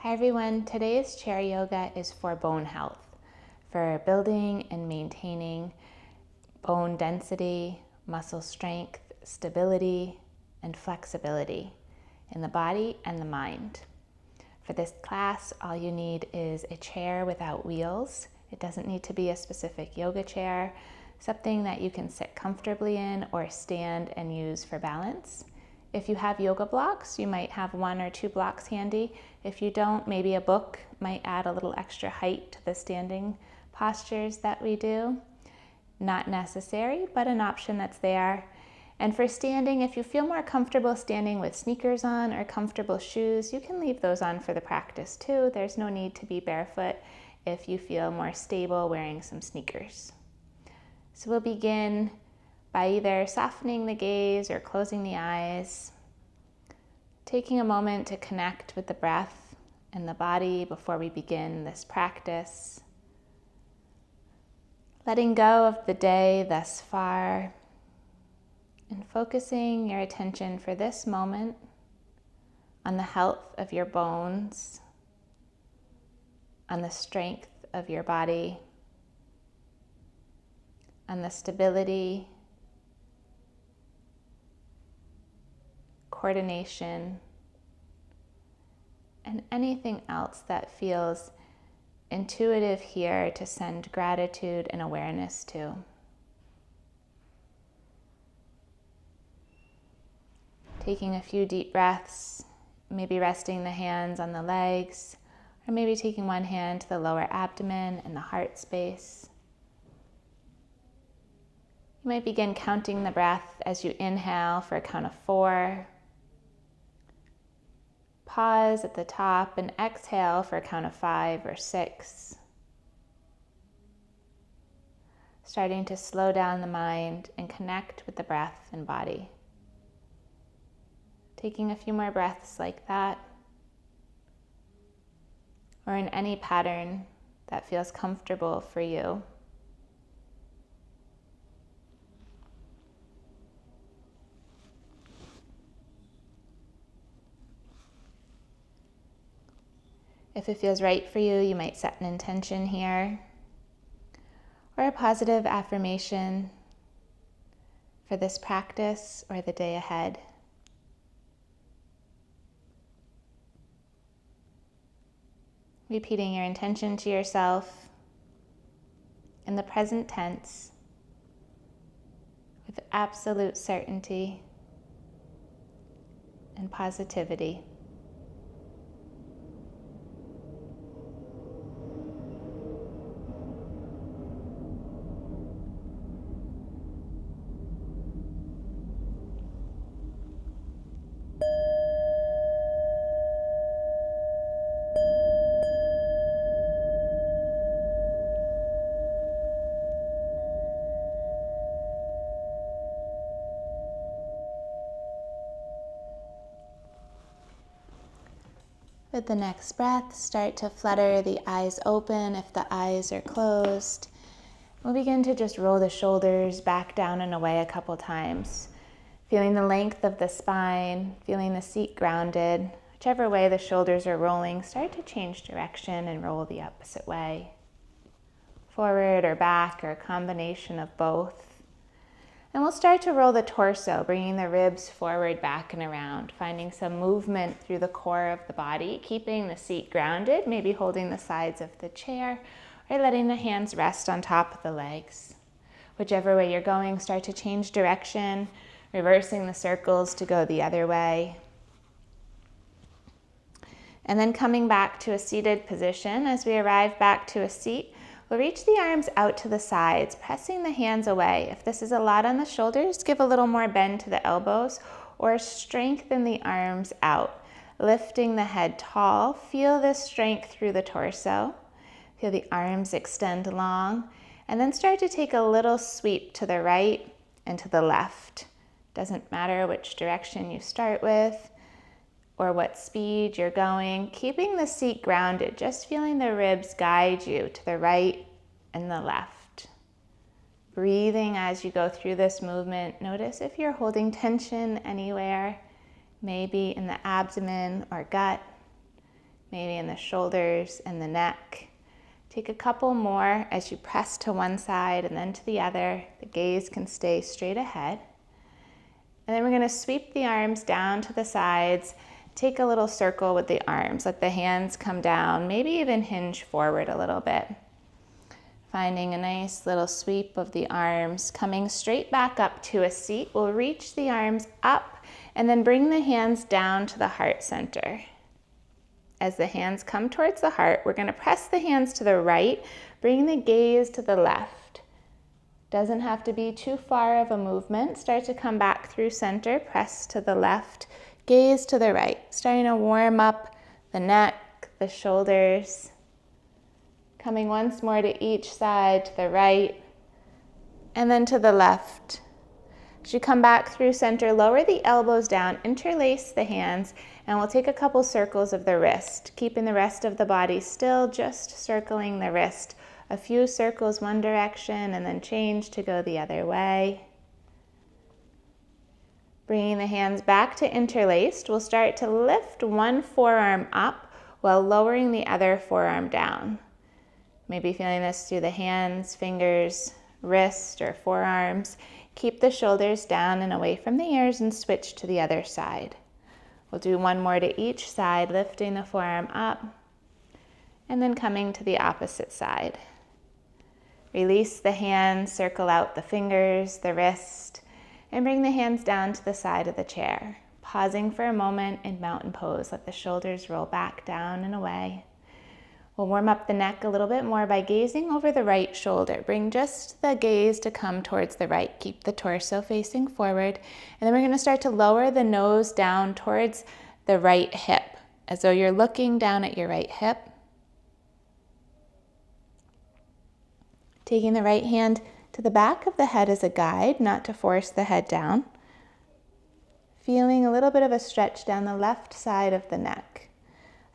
Hi everyone, today's chair yoga is for bone health, for building and maintaining bone density, muscle strength, stability, and flexibility in the body and the mind. For this class, all you need is a chair without wheels. It doesn't need to be a specific yoga chair, something that you can sit comfortably in or stand and use for balance. If you have yoga blocks, you might have 1 or 2 blocks handy. If you don't, maybe a book might add a little extra height to the standing postures that we do. Not necessary, but an option that's there. And for standing, if you feel more comfortable standing with sneakers on or comfortable shoes, you can leave those on for the practice too. There's no need to be barefoot if you feel more stable wearing some sneakers. So we'll begin by either softening the gaze or closing the eyes, taking a moment to connect with the breath and the body before we begin this practice, letting go of the day thus far, and focusing your attention for this moment on the health of your bones, on the strength of your body, on the stability, coordination, and anything else that feels intuitive here to send gratitude and awareness to. Taking a few deep breaths, maybe resting the hands on the legs, or maybe taking one hand to the lower abdomen and the heart space. You might begin counting the breath as you inhale for a count of 4. Pause at the top and exhale for a count of 5 or 6. Starting to slow down the mind and connect with the breath and body. Taking a few more breaths like that, or in any pattern that feels comfortable for you. If it feels right for you, you might set an intention here, or a positive affirmation for this practice or the day ahead. Repeating your intention to yourself in the present tense with absolute certainty and positivity. With the next breath, start to flutter the eyes open if the eyes are closed. We'll begin to just roll the shoulders back down and away a couple times, feeling the length of the spine, feeling the seat grounded. Whichever way the shoulders are rolling, start to change direction and roll the opposite way. Forward or back or a combination of both. And we'll start to roll the torso, bringing the ribs forward, back, and around, finding some movement through the core of the body, keeping the seat grounded, maybe holding the sides of the chair, or letting the hands rest on top of the legs. Whichever way you're going, start to change direction, reversing the circles to go the other way. And then coming back to a seated position. As we arrive back to a seat, we'll reach the arms out to the sides, pressing the hands away. If this is a lot on the shoulders, give a little more bend to the elbows or strengthen the arms out, lifting the head tall. Feel this strength through the torso. Feel the arms extend long, and then start to take a little sweep to the right and to the left. Doesn't matter which direction you start with or what speed you're going, keeping the seat grounded, just feeling the ribs guide you to the right and the left. Breathing as you go through this movement. Notice if you're holding tension anywhere, maybe in the abdomen or gut. maybe in the shoulders and the neck. Take a couple more as you press to one side and then to the other. The gaze can stay straight ahead. And then we're going to sweep the arms down to the sides. Take a little circle with the arms. Let the hands come down, maybe even hinge forward a little bit. Finding a nice little sweep of the arms, coming straight back up to a seat. We'll reach the arms up and then bring the hands down to the heart center. As the hands come towards the heart, we're going to press the hands to the right, bring the gaze to the left. Doesn't have to be too far of a movement. Start to come back through center, press to the left, gaze to the right. Starting to warm up the neck, the shoulders. Coming once more to each side, to the right, and then to the left. As you come back through center, lower the elbows down, interlace the hands, and we'll take a couple circles of the wrist, keeping the rest of the body still, just circling the wrist. A few circles one direction and then change to go the other way. Bringing the hands back to interlaced, we'll start to lift one forearm up while lowering the other forearm down. Maybe feeling this through the hands, fingers, wrist, or forearms. Keep the shoulders down and away from the ears and switch to the other side. We'll do one more to each side, lifting the forearm up and then coming to the opposite side. Release the hands, circle out the fingers, the wrist, and bring the hands down to the side of the chair. Pausing for a moment in mountain pose, let the shoulders roll back down and away. We'll warm up the neck a little bit more by gazing over the right shoulder. Bring just the gaze to come towards the right. Keep the torso facing forward. And then we're going to start to lower the nose down towards the right hip, as though you're looking down at your right hip. Taking the right hand to the back of the head as a guide, not to force the head down. Feeling a little bit of a stretch down the left side of the neck.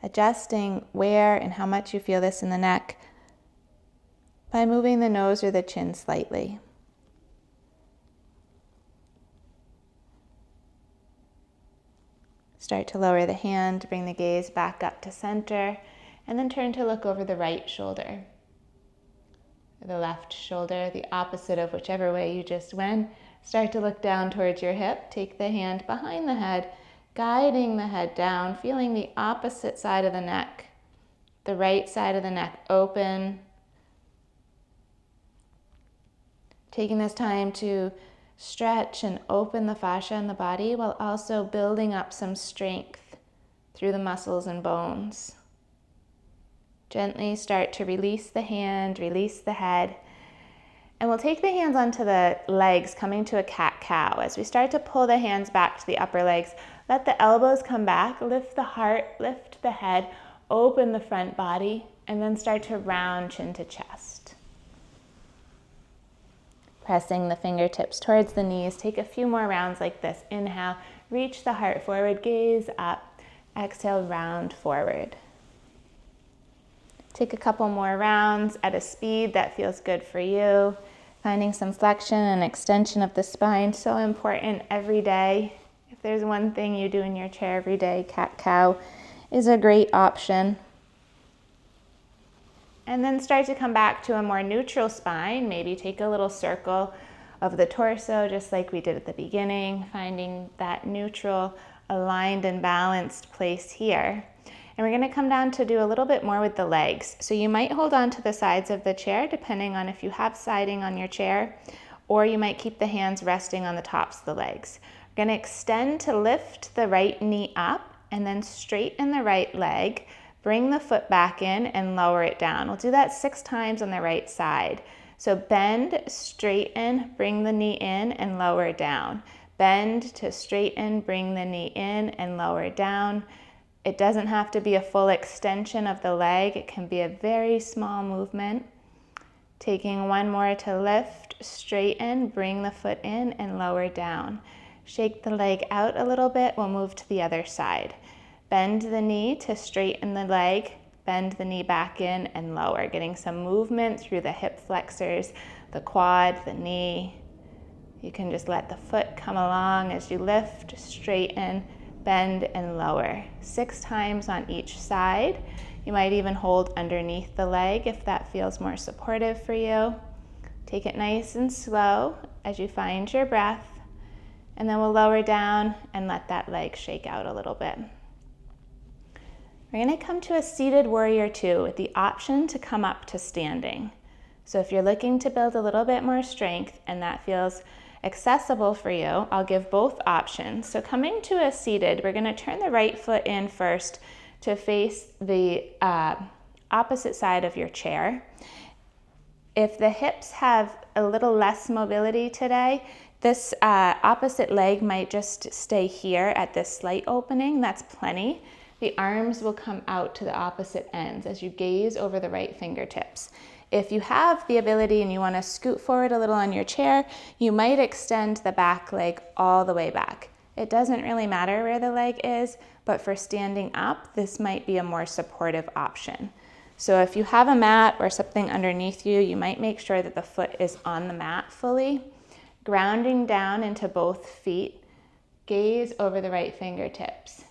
Adjusting where and how much you feel this in the neck by moving the nose or the chin slightly. Start to lower the hand, bring the gaze back up to center, and then turn to look over the right shoulder. The left shoulder, the opposite of whichever way you just went. Start to look down towards your hip. Take the hand behind the head, guiding the head down, feeling the opposite side of the neck, the right side of the neck open. Taking this time to stretch and open the fascia in the body while also building up some strength through the muscles and bones. Gently start to release the hand, release the head. And we'll take the hands onto the legs, coming to a cat-cow. As we start to pull the hands back to the upper legs, let the elbows come back, lift the heart, lift the head, open the front body, and then start to round chin to chest. Pressing the fingertips towards the knees. Take a few more rounds like this. Inhale, reach the heart forward, gaze up. Exhale, round forward. Take a couple more rounds at a speed that feels good for you. Finding some flexion and extension of the spine, so important every day. If there's one thing you do in your chair every day, cat-cow is a great option. And then start to come back to a more neutral spine. Maybe take a little circle of the torso, just like we did at the beginning, finding that neutral, aligned and balanced place here. And we're going to come down to do a little bit more with the legs. So you might hold on to the sides of the chair, depending on if you have siding on your chair, or you might keep the hands resting on the tops of the legs. We're going to extend to lift the right knee up and then straighten the right leg. Bring the foot back in and lower it down. We'll do that 6 times on the right side. So bend, straighten, bring the knee in and lower down. Bend to straighten, bring the knee in and lower down. It doesn't have to be a full extension of the leg. It can be a very small movement. Taking one more to lift, straighten, bring the foot in and lower down. Shake the leg out a little bit. We'll move to the other side. Bend the knee to straighten the leg. Bend the knee back in and lower. Getting some movement through the hip flexors, the quad, the knee. You can just let the foot come along as you lift, straighten, bend, and lower. 6 times on each side. You might even hold underneath the leg if that feels more supportive for you. Take it nice and slow as you find your breath, and then we'll lower down and let that leg shake out a little bit. We're going to come to a seated warrior two with the option to come up to standing. So if you're looking to build a little bit more strength and that feels accessible for you, I'll give both options. So coming to a seated, we're going to turn the right foot in first to face the opposite side of your chair. If the hips have a little less mobility today, this opposite leg might just stay here at this slight opening. That's plenty. The arms will come out to the opposite ends as you gaze over the right fingertips. If you have the ability and you want to scoot forward a little on your chair, you might extend the back leg all the way back. It doesn't really matter where the leg is, but for standing up, this might be a more supportive option. So if you have a mat or something underneath you, you might make sure that the foot is on the mat fully. Grounding down into both feet, gaze over the right fingertips.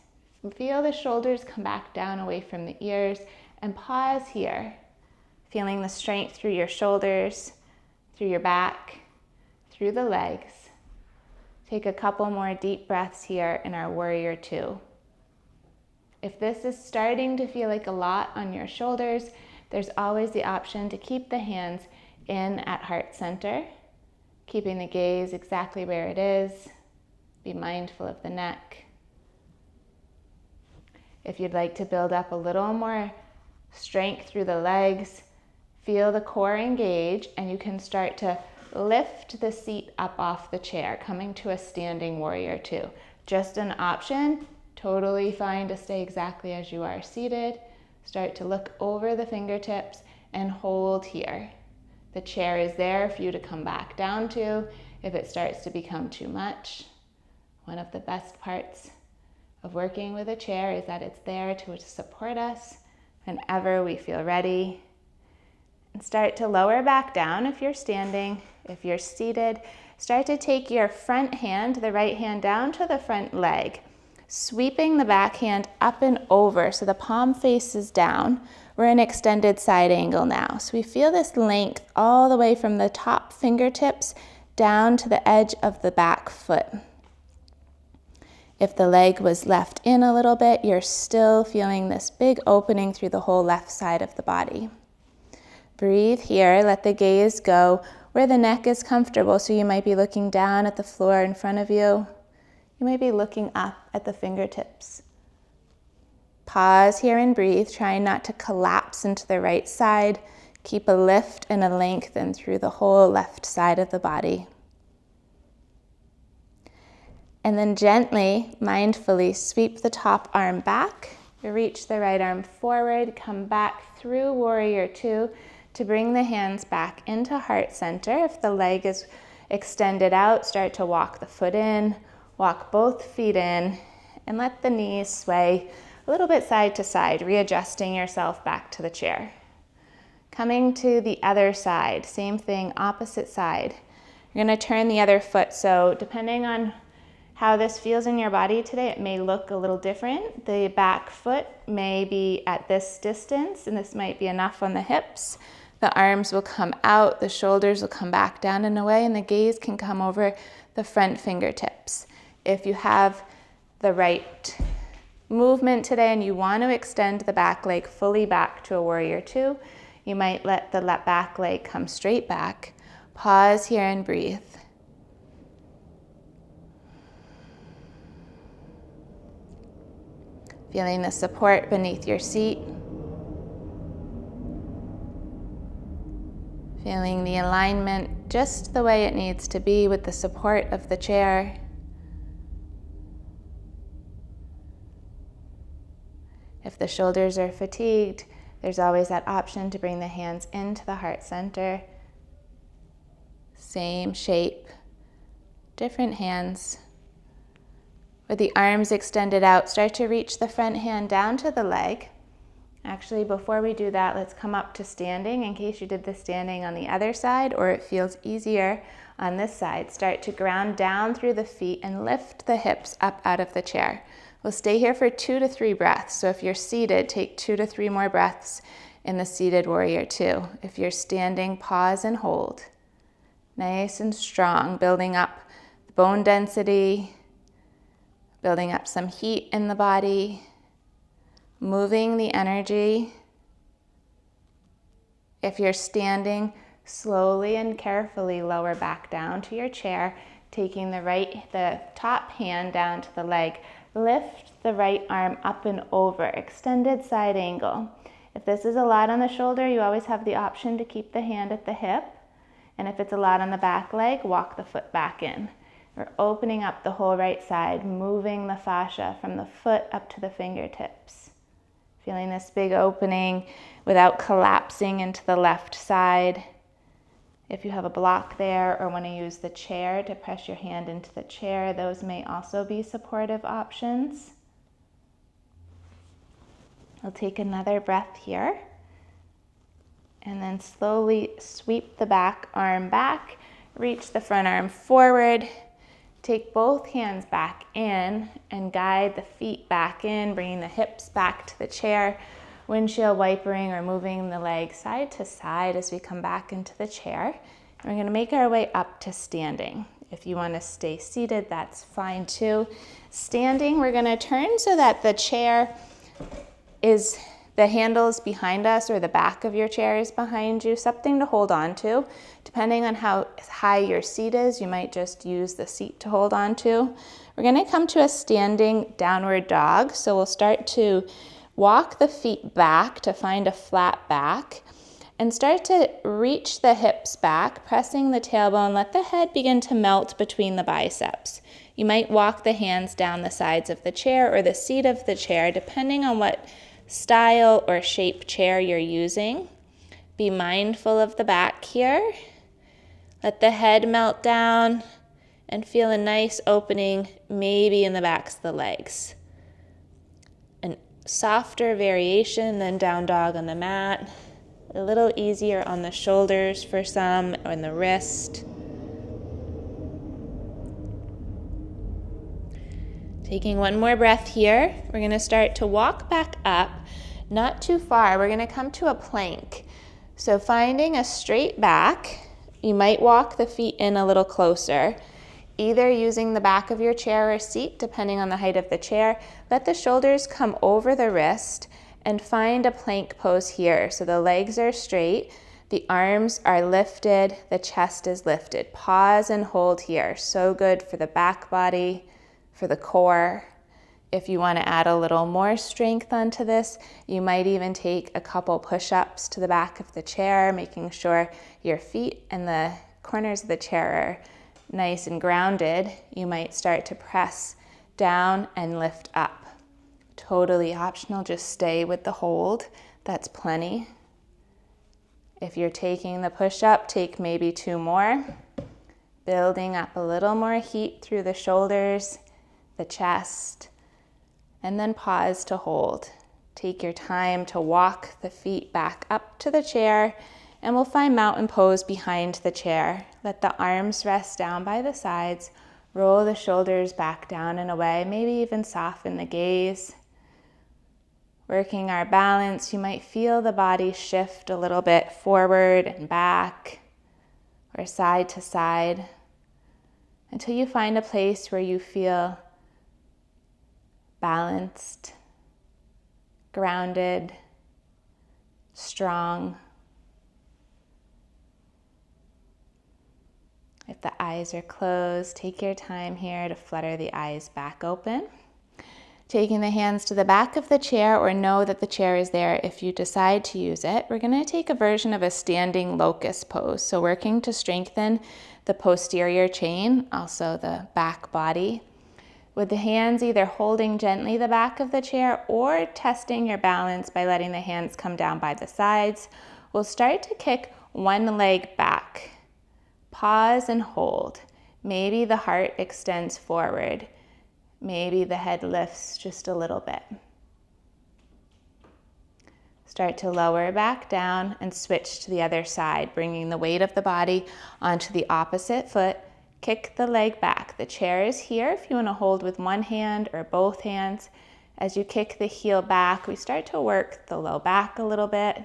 Feel the shoulders come back down away from the ears and pause here. Feeling the strength through your shoulders, through your back, through the legs. Take a couple more deep breaths here in our warrior two. If this is starting to feel like a lot on your shoulders, there's always the option to keep the hands in at heart center, keeping the gaze exactly where it is. Be mindful of the neck. If you'd like to build up a little more strength through the legs, feel the core engage, and you can start to lift the seat up off the chair, coming to a standing warrior two. Just an option, totally fine to stay exactly as you are seated. Start to look over the fingertips and hold here. The chair is there for you to come back down to if it starts to become too much. One of the best parts of working with a chair is that it's there to support us whenever we feel ready. And start to lower back down if you're standing. If you're seated, start to take your front hand, the right hand, down to the front leg, sweeping the back hand up and over so the palm faces down. We're in extended side angle now. So we feel this length all the way from the top fingertips down to the edge of the back foot. If the leg was left in a little bit, you're still feeling this big opening through the whole left side of the body. Breathe here, let the gaze go where the neck is comfortable. So you might be looking down at the floor in front of you. You might be looking up at the fingertips. Pause here and breathe, trying not to collapse into the right side. Keep a lift and a lengthen through the whole left side of the body. And then gently, mindfully sweep the top arm back. Reach the right arm forward, come back through warrior two to bring the hands back into heart center. If the leg is extended out, start to walk the foot in, walk both feet in, and let the knees sway a little bit side to side, readjusting yourself back to the chair. Coming to the other side, same thing, opposite side. You're going to turn the other foot, so depending on how this feels in your body today, it may look a little different. The back foot may be at this distance, and this might be enough on the hips. The arms will come out, the shoulders will come back down and away, and the gaze can come over the front fingertips. If you have the right movement today and you want to extend the back leg fully back to a warrior two, you might let the back leg come straight back. Pause here and breathe. Feeling the support beneath your seat. Feeling the alignment just the way it needs to be with the support of the chair. If the shoulders are fatigued, there's always that option to bring the hands into the heart center. Same shape, different hands. With the arms extended out, start to reach the front hand down to the leg. Actually, before we do that, let's come up to standing in case you did the standing on the other side or it feels easier on this side. Start to ground down through the feet and lift the hips up out of the chair. We'll stay here for 2 to 3 breaths. So if you're seated, take 2 to 3 more breaths in the seated warrior 2. If you're standing, pause and hold. Nice and strong, building up bone density, building up some heat in the body, moving the energy. If you're standing, slowly and carefully lower back down to your chair, taking the top hand down to the leg. Lift the right arm up and over, extended side angle. If this is a lot on the shoulder, you always have the option to keep the hand at the hip. And if it's a lot on the back leg, walk the foot back in. We're opening up the whole right side, moving the fascia from the foot up to the fingertips. Feeling this big opening without collapsing into the left side. If you have a block there or want to use the chair to press your hand into the chair, those may also be supportive options. We'll take another breath here. And then slowly sweep the back arm back, reach the front arm forward, take both hands back in and guide the feet back in, bringing the hips back to the chair, windshield wipering or moving the legs side to side as we come back into the chair. And we're going to make our way up to standing. If you want to stay seated, that's fine too. Standing, we're going to turn so that the chair is the handles behind us or the back of your chair is behind you, something to hold on to. Depending on how high your seat is, you might just use the seat to hold on to. We're going to come to a standing downward dog. So we'll start to walk the feet back to find a flat back and start to reach the hips back, pressing the tailbone. Let the head begin to melt between the biceps. You might walk the hands down the sides of the chair or the seat of the chair, depending on what style or shape chair you're using. Be mindful of the back here. Let the head melt down and feel a nice opening maybe in the backs of the legs. A softer variation than down dog on the mat. A little easier on the shoulders for some or in the wrist. Taking one more breath here, we're going to start to walk back up, not too far. We're going to come to a plank. So finding a straight back, you might walk the feet in a little closer, either using the back of your chair or seat, depending on the height of the chair. Let the shoulders come over the wrist and find a plank pose here. So the legs are straight, the arms are lifted, the chest is lifted. Pause and hold here. So good for the back body, for the core. If you want to add a little more strength onto this, you might even take a couple push-ups to the back of the chair, making sure your feet and the corners of the chair are nice and grounded. You might start to press down and lift up. Totally optional, just stay with the hold. That's plenty. If you're taking the push-up, take maybe 2 more. Building up a little more heat through the shoulders, the chest, and then pause to hold. Take your time to walk the feet back up to the chair, and we'll find mountain pose behind the chair. Let the arms rest down by the sides, roll the shoulders back down and away, maybe even soften the gaze. Working our balance, you might feel the body shift a little bit forward and back, or side to side, until you find a place where you feel balanced, grounded, strong. If the eyes are closed, take your time here to flutter the eyes back open. Taking the hands to the back of the chair, or know that the chair is there if you decide to use it. We're going to take a version of a standing locust pose. So working to strengthen the posterior chain, also the back body. With the hands either holding gently the back of the chair or testing your balance by letting the hands come down by the sides. We'll start to kick one leg back. Pause and hold. Maybe the heart extends forward. Maybe the head lifts just a little bit. Start to lower back down and switch to the other side, bringing the weight of the body onto the opposite foot, Kick the leg back. The chair is here if you want to hold with one hand or both hands. As you kick the heel back, we start to work the low back a little bit,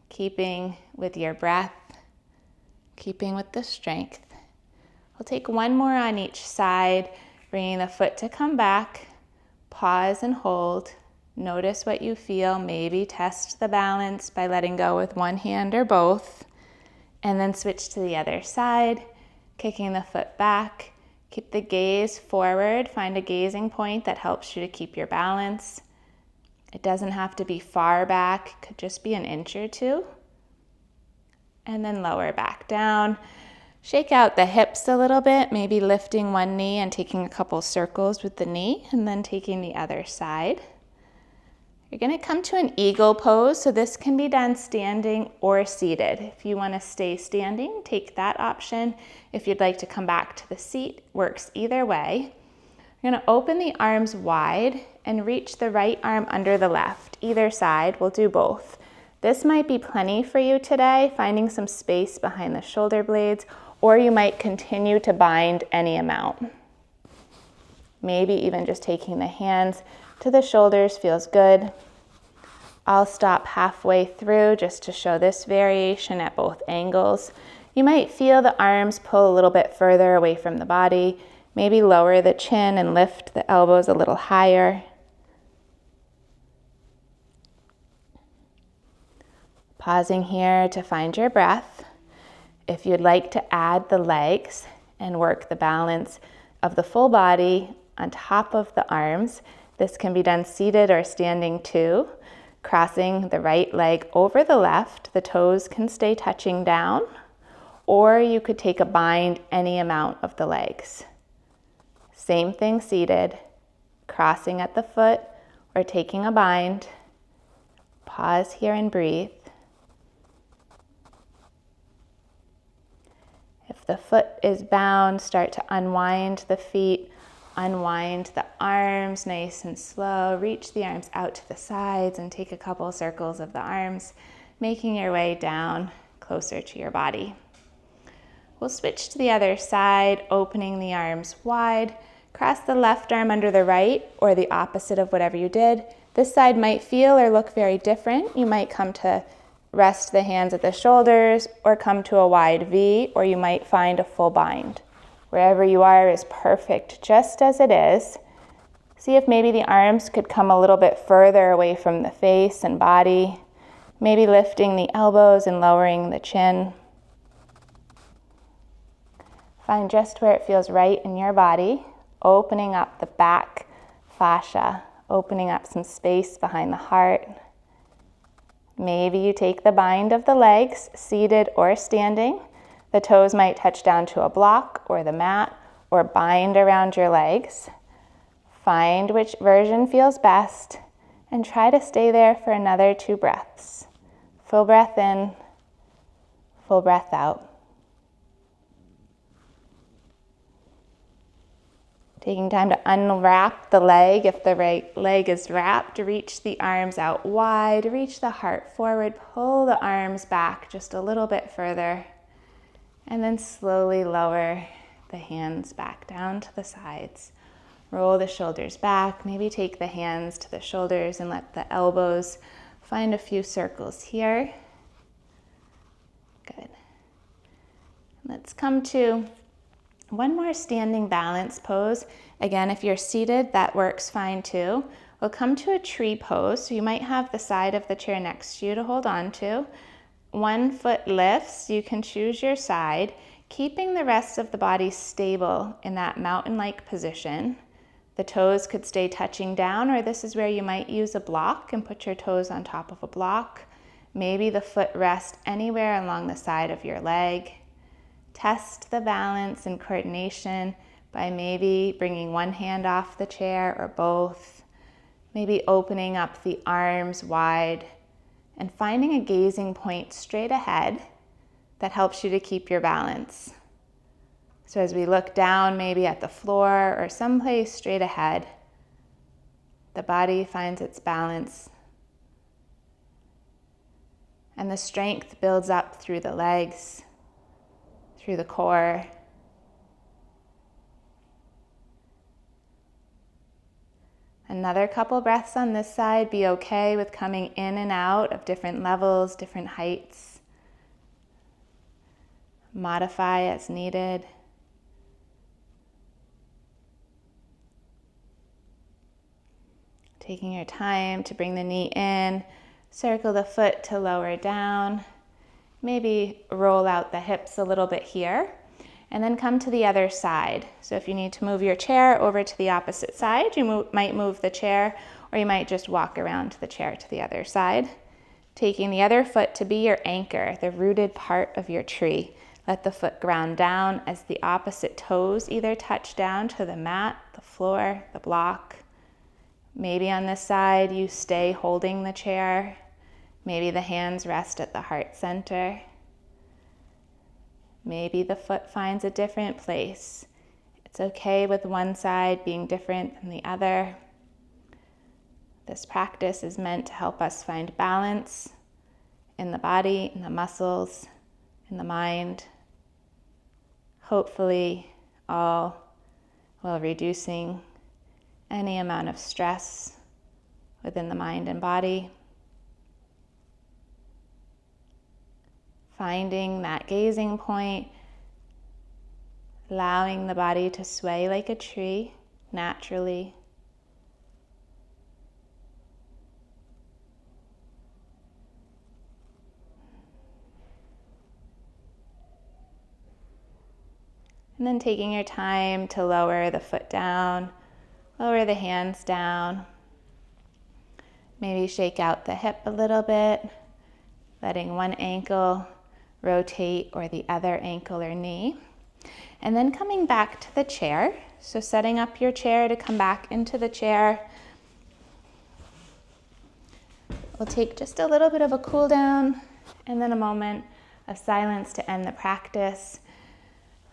keeping with your breath, keeping with the strength. We'll take one more on each side, bringing the foot to come back. Pause and hold. Notice what you feel. Maybe test the balance by letting go with one hand or both. And then switch to the other side, kicking the foot back. Keep the gaze forward. Find a gazing point that helps you to keep your balance. It doesn't have to be far back. It could just be an inch or two. And then lower back down. Shake out the hips a little bit, maybe lifting one knee and taking a couple circles with the knee, and then taking the other side. You're going to come to an eagle pose, so this can be done standing or seated. If you want to stay standing, take that option. If you'd like to come back to the seat, works either way. You're going to open the arms wide and reach the right arm under the left. Either side, we'll do both. This might be plenty for you today, finding some space behind the shoulder blades, or you might continue to bind any amount. Maybe even just taking the hands to the shoulders feels good. I'll stop halfway through just to show this variation at both angles. You might feel the arms pull a little bit further away from the body. Maybe lower the chin and lift the elbows a little higher. Pausing here to find your breath. If you'd like to add the legs and work the balance of the full body on top of the arms, this can be done seated or standing too. Crossing the right leg over the left, the toes can stay touching down, or you could take a bind any amount of the legs. Same thing seated, crossing at the foot or taking a bind. Pause here and breathe. If the foot is bound, start to unwind the feet, unwind the arms nice and slow. Reach the arms out to the sides and take a couple circles of the arms, making your way down closer to your body. We'll switch to the other side, opening the arms wide. Cross the left arm under the right, or the opposite of whatever you did. This side might feel or look very different. You might come to rest the hands at the shoulders, or come to a wide V, or you might find a full bind. Wherever you are is perfect just as it is. See if maybe the arms could come a little bit further away from the face and body. Maybe lifting the elbows and lowering the chin. Find just where it feels right in your body, opening up the back fascia, opening up some space behind the heart. Maybe you take the bind of the legs, seated or standing. The toes might touch down to a block or the mat, or bind around your legs. Find which version feels best and try to stay there for another 2 breaths. Full breath in, full breath out. Taking time to unwrap the leg. If the right leg is wrapped, reach the arms out wide, reach the heart forward, pull the arms back just a little bit further, and then slowly lower the hands back down to the sides. Roll the shoulders back, maybe take the hands to the shoulders and let the elbows find a few circles here. Good. Let's come to one more standing balance pose. Again, if you're seated, that works fine too. We'll come to a tree pose. So you might have the side of the chair next to you to hold on to. One foot lifts, you can choose your side, keeping the rest of the body stable in that mountain-like position. The toes could stay touching down, or this is where you might use a block and put your toes on top of a block. Maybe the foot rests anywhere along the side of your leg. Test the balance and coordination by maybe bringing one hand off the chair or both. Maybe opening up the arms wide and finding a gazing point straight ahead that helps you to keep your balance. So as we look down maybe at the floor or someplace straight ahead, the body finds its balance and the strength builds up through the legs, through the core, Another couple breaths on this side. Be okay with coming in and out of different levels, different heights. Modify as needed. Taking your time to bring the knee in, circle the foot to lower down. Maybe roll out the hips a little bit here. And then come to the other side. So if you need to move your chair over to the opposite side, you might move the chair, or you might just walk around to the chair to the other side. Taking the other foot to be your anchor, the rooted part of your tree. Let the foot ground down as the opposite toes either touch down to the mat, the floor, the block. Maybe on this side you stay holding the chair. Maybe the hands rest at the heart center. Maybe the foot finds a different place. It's okay with one side being different than the other. This practice is meant to help us find balance in the body, in the muscles, in the mind. Hopefully, all while reducing any amount of stress within the mind and body. Finding that gazing point, allowing the body to sway like a tree naturally. And then taking your time to lower the foot down, lower the hands down. Maybe shake out the hip a little bit, letting one ankle rotate or the other ankle or knee. And then coming back to the chair. So setting up your chair to come back into the chair. We'll take just a little bit of a cool down and then a moment of silence to end the practice.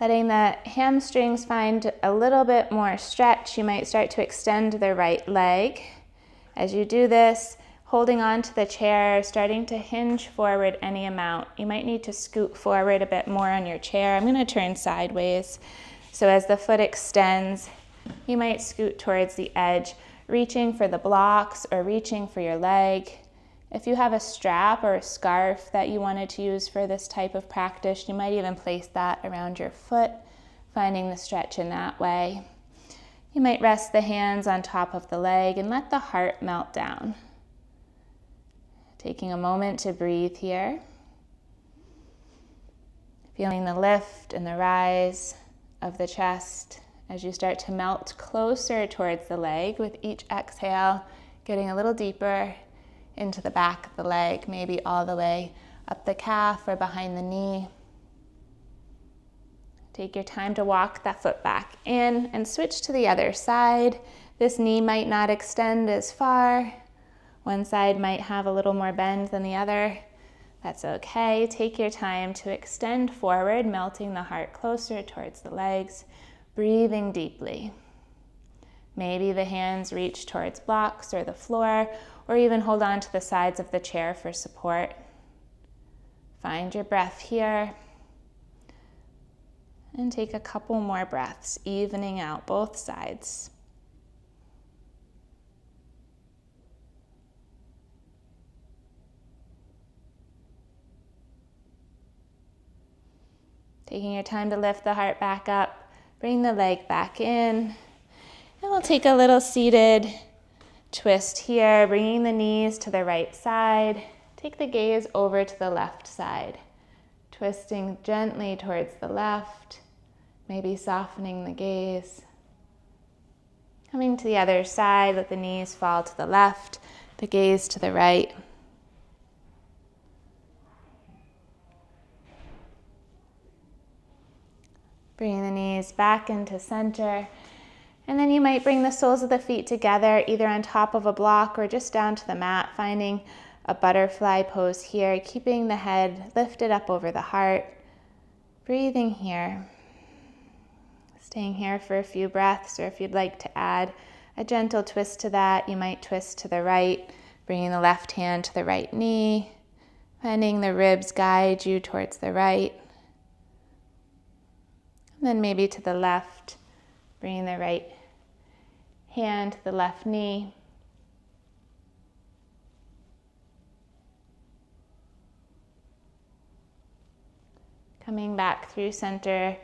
Letting the hamstrings find a little bit more stretch. You might start to extend the right leg. As you do this, holding on to the chair, starting to hinge forward any amount. You might need to scoot forward a bit more on your chair. I'm going to turn sideways. So as the foot extends, you might scoot towards the edge, reaching for the blocks or reaching for your leg. If you have a strap or a scarf that you wanted to use for this type of practice, you might even place that around your foot, finding the stretch in that way. You might rest the hands on top of the leg and let the heart melt down. Taking a moment to breathe here. Feeling the lift and the rise of the chest as you start to melt closer towards the leg with each exhale, getting a little deeper into the back of the leg, maybe all the way up the calf or behind the knee. Take your time to walk that foot back in and switch to the other side. This knee might not extend as far. One side might have a little more bend than the other. That's okay. Take your time to extend forward, melting the heart closer towards the legs, breathing deeply. Maybe the hands reach towards blocks or the floor, or even hold on to the sides of the chair for support. Find your breath here. And take a couple more breaths, evening out both sides. Taking your time to lift the heart back up, bring the leg back in, and we'll take a little seated twist here, bringing the knees to the right side. Take the gaze over to the left side, twisting gently towards the left, maybe softening the gaze. Coming to the other side, let the knees fall to the left, the gaze to the right. Bringing the knees back into center. And then you might bring the soles of the feet together, either on top of a block or just down to the mat, finding a butterfly pose here, keeping the head lifted up over the heart. Breathing here. Staying here for a few breaths, or if you'd like to add a gentle twist to that, you might twist to the right, bringing the left hand to the right knee, finding the ribs guide you towards the right. And then maybe to the left, bringing the right hand to the left knee. Coming back through center,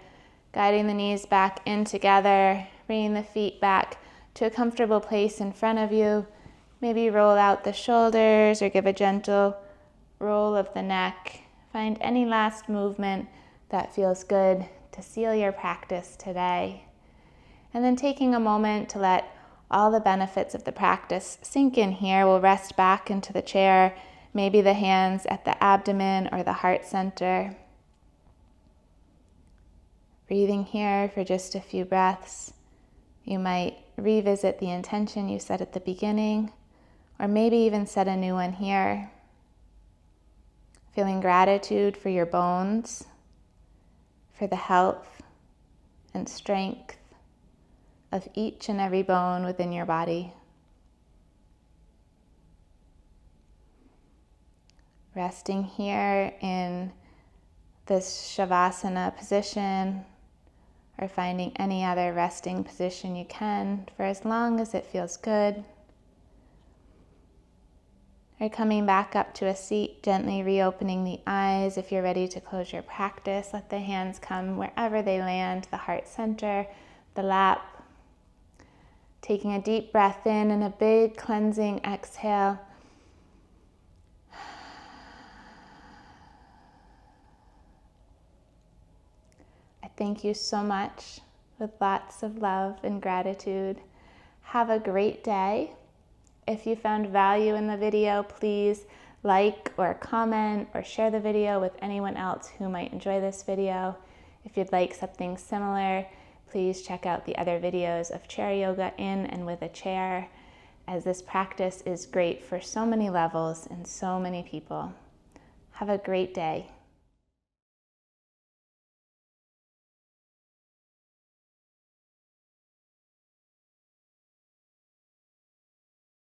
guiding the knees back in together, bringing the feet back to a comfortable place in front of you. Maybe roll out the shoulders or give a gentle roll of the neck. Find any last movement that feels good to seal your practice today. And then taking a moment to let all the benefits of the practice sink in here, we'll rest back into the chair, maybe the hands at the abdomen or the heart center. Breathing here for just a few breaths. You might revisit the intention you set at the beginning, or maybe even set a new one here. Feeling gratitude for your bones, for the health and strength of each and every bone within your body. Resting here in this Shavasana position, or finding any other resting position you can for as long as it feels good. Or coming back up to a seat, gently reopening the eyes. If you're ready to close your practice, let the hands come wherever they land, the heart center, the lap. Taking a deep breath in and a big cleansing exhale. Thank you so much, with lots of love and gratitude. Have a great day. If you found value in the video, please like or comment or share the video with anyone else who might enjoy this video. If you'd like something similar, please check out the other videos of chair yoga in and with a chair, as this practice is great for so many levels and so many people. Have a great day.